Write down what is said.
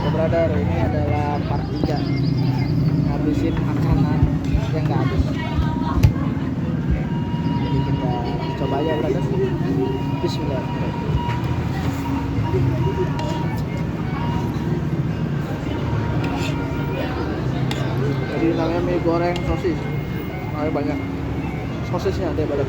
Oke brother, ini adalah part 3 ngabisin makanan yang nggak habis. Jadi kita coba aja brother. Bismillahirrahmanirrahim. Jadi namanya mie goreng sosis, makanya banyak sosisnya deh brother.